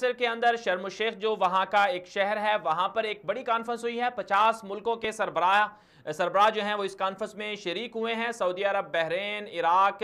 مصر کے اندر شرم الشیخ جو وہاں کا ایک شہر ہے، وہاں پر ایک بڑی کانفرنس ہوئی ہے۔ 50 ملکوں کے سربراہ جو ہیں وہ اس کانفرنس میں شریک ہوئے ہیں۔ سعودی عرب، بحرین، عراق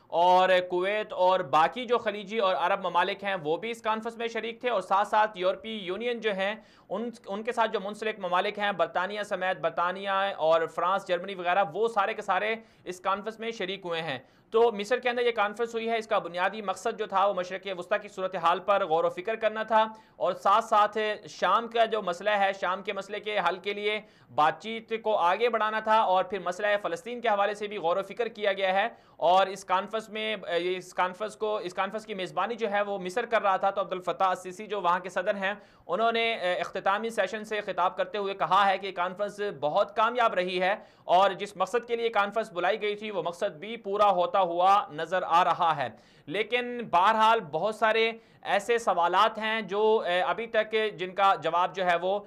اور کویت اور باقی جو خلیجی اور عرب ممالک ہیں وہ بھی اس کانفرنس میں شریک تھے، اور ساتھ ساتھ یورپی یونین جو ہیں ان کے ساتھ جو منسلک ممالک ہیں، برطانیہ سمیت، برطانیہ اور فرانس، جرمنی وغیرہ، وہ سارے کے سارے اس کانفرنس میں شریک ہوئے ہیں۔ تو مصر کے اندر یہ کانفرنس ہوئی ہے، اس کا بنیادی مقصد جو تھا وہ مشرق وسطیٰ کی صورتحال پر غور و فکر کرنا تھا، اور ساتھ ساتھ شام کا جو مسئلہ ہے، شام کے مسئلے کے حل کے لیے بات چیت کو آگے بڑھانا تھا، اور پھر مسئلہ فلسطین کے حوالے سے بھی غور و فکر کیا گیا ہے۔ اور اس کانفرنس میں اس کانفرنس کی میزبانی جو ہے وہ مصر کر رہا تھا۔ تو عبد الفتاح السیسی جو وہاں کے صدر ہیں، انہوں نے اختتامی سیشن سے خطاب کرتے ہوئے کہا ہے کہ یہ کانفرنس بہت کامیاب رہی ہے، اور جس مقصد کے لیے کانفرنس بلائی گئی تھی وہ مقصد بھی پورا ہوتا ہوا نظر آ رہا ہے۔ لیکن بہرحال بہت سارے ایسے سوالات ہیں جو ابھی تک جن کا جواب جو ہے وہ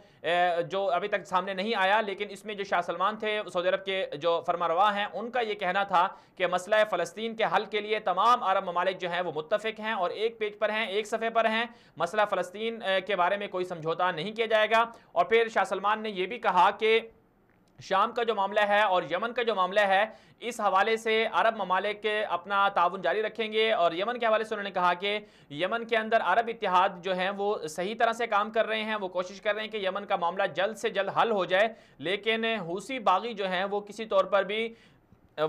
جو ابھی تک سامنے نہیں آیا، لیکن اس میں جو شاہ سلمان تھے سعودی عرب کے جو فرمانروا ہیں، ان کا یہ کہنا تھا کہ مسئلہ فلسطین کے حل کے لیے تمام عرب ممالک جو ہیں وہ متفق ہیں اور ایک پیج پر ہیں، ایک صفحے پر ہیں، مسئلہ فلسطین کے بارے میں کوئی سمجھوتا نہیں کیا جائے گا۔ اور پھر شاہ سلمان نے یہ بھی کہا کہ شام کا جو معاملہ ہے اور یمن کا جو معاملہ ہے، اس حوالے سے عرب ممالک اپنا تعاون جاری رکھیں گے، اور یمن کے حوالے سے انہوں نے کہا کہ یمن کے اندر عرب اتحاد جو ہیں وہ صحیح طرح سے کام کر رہے ہیں، وہ کوشش کر رہے ہیں کہ یمن کا معاملہ جلد سے جلد حل ہو جائے، لیکن حوثی باغی جو ہیں وہ کسی طور پر بھی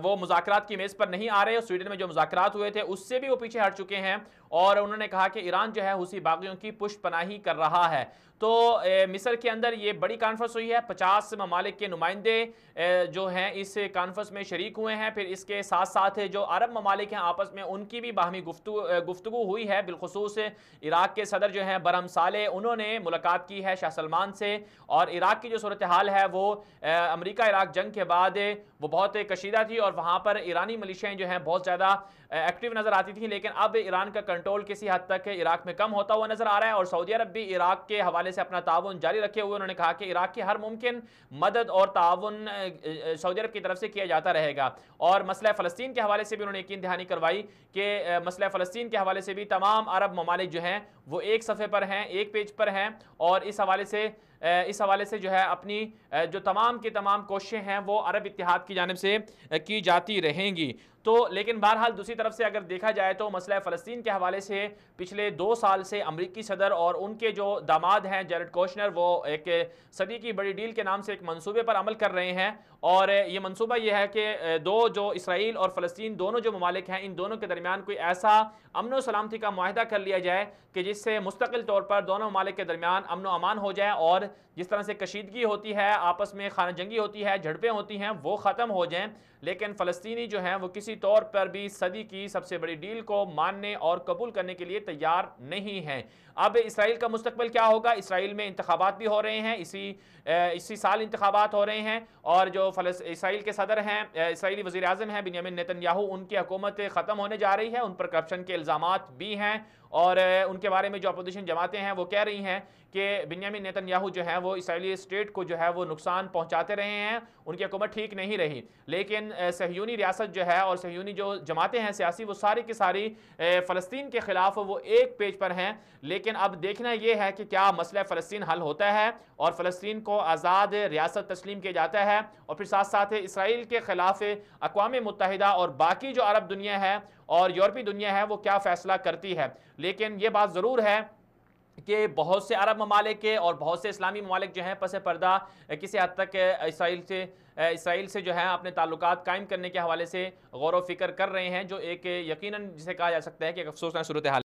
وہ مذاکرات کی میز پر نہیں آ رہے، اور سویڈن میں جو مذاکرات ہوئے تھے اس سے بھی وہ پیچھے ہٹ چکے ہیں، اور انہوں نے کہا کہ ایران جو ہے حوثی باغیوں کی پشت پناہی کر رہا ہے۔ تو مصر کے اندر یہ بڑی کانفرنس ہوئی ہے، 50 ممالک کے نمائندے جو ہیں اس کانفرنس میں شریک ہوئے ہیں۔ پھر اس کے ساتھ ساتھ جو عرب ممالک ہیں آپس میں ان کی بھی باہمی گفتگو ہوئی ہے، بالخصوص عراق کے صدر جو ہیں برہم صالح، انہوں نے ملاقات کی ہے شاہ سلمان سے، اور عراق کی جو صورتحال ہے وہ امریکہ عراق جنگ کے بعد وہ بہت کشیدہ تھی، اور وہاں پر ایرانی ملیشیاں جو ہیں بہت زیادہ ایکٹیو نظر آتی تھیں، لیکن اب ایران کا کنٹرول کسی حد تک عراق میں کم ہوتا ہوا نظر آ رہا ہے، اور سعودی عرب بھی عراق کے حوالے سے اپنا تعاون جاری رکھے ہوئے۔ انہوں نے کہا کہ عراق کی ہر ممکن مدد اور تعاون سعودی عرب کی طرف سے کیا جاتا رہے گا، اور مسئلہ فلسطین کے حوالے سے بھی انہوں نے یقین دہانی کروائی کہ مسئلہ فلسطین کے حوالے سے بھی تمام عرب ممالک جو ہیں وہ ایک صفحے پر ہیں، ایک پیج پر ہیں، اور اس حوالے سے جو ہے اپنی جو تمام کی تمام کوششیں ہیں وہ عرب اتحاد کی جانب سے کی جاتی رہیں گی۔ تو لیکن بہرحال دوسری طرف سے اگر دیکھا جائے تو مسئلہ فلسطین کے حوالے سے پچھلے 2 سال سے امریکی صدر اور ان کے جو داماد ہیں جیرڈ کوشنر، وہ ایک صدی کی بڑی ڈیل کے نام سے ایک منصوبے پر عمل کر رہے ہیں، اور یہ منصوبہ یہ ہے کہ جو اسرائیل اور فلسطین دونوں جو ممالک ہیں، ان دونوں کے درمیان کوئی ایسا امن و سلامتی کا معاہدہ کر لیا جائے کہ جس سے مستقل طور پر دونوں ممالک کے درمیان امن و امان ہو جائے، اور جس طرح سے کشیدگی ہوتی ہے، آپس میں خانہ جنگی ہوتی ہے، جھڑپیں ہوتی ہیں، وہ ختم ہو جائیں۔ لیکن فلسطینی جو ہیں وہ کسی طور پر بھی صدی کی سب سے بڑی ڈیل کو ماننے اور قبول کرنے کے لیے تیار نہیں ہیں۔ اب اسرائیل کا مستقبل کیا ہوگا؟ اسرائیل میں انتخابات بھی ہو رہے ہیں، اسی سال انتخابات ہو رہے ہیں، اور جو اسرائیل کے صدر ہیں، اسرائیلی وزیر اعظم ہیں بنیامین نیتن یاہو، ان کی حکومت ختم ہونے جا رہی ہے، ان پر کرپشن کے الزامات بھی ہیں، اور ان کے بارے میں جو اپوزیشن جماعتیں ہیں وہ کہہ رہی ہیں کہ بنیامین نیتن یاہو جو ہے وہ اسرائیلی اسٹیٹ کو جو ہے وہ نقصان پہنچاتے رہے ہیں، ان کی حکومت ٹھیک نہیں رہی۔ لیکن صہیونی ریاست جو ہے اور صہیونی جو جماعتیں ہیں سیاسی، وہ ساری کی ساری فلسطین کے خلاف وہ ایک پیج پر ہیں۔ لیکن اب دیکھنا یہ ہے کہ کیا مسئلہ فلسطین حل ہوتا ہے اور فلسطین کو آزاد ریاست تسلیم کیا جاتا ہے، اور پھر ساتھ ساتھ اسرائیل کے خلاف اقوام متحدہ اور باقی جو عرب دنیا ہے اور یورپی دنیا ہے وہ کیا فیصلہ کرتی ہے۔ لیکن یہ بات ضرور ہے کہ بہت سے عرب ممالک کے اور بہت سے اسلامی ممالک جو ہیں پس پردہ کسی حد تک اسرائیل سے جو ہے اپنے تعلقات قائم کرنے کے حوالے سے غور و فکر کر رہے ہیں، جو ایک یقیناً جسے کہا جا سکتا ہے کہ ایک افسوسناک صورتحال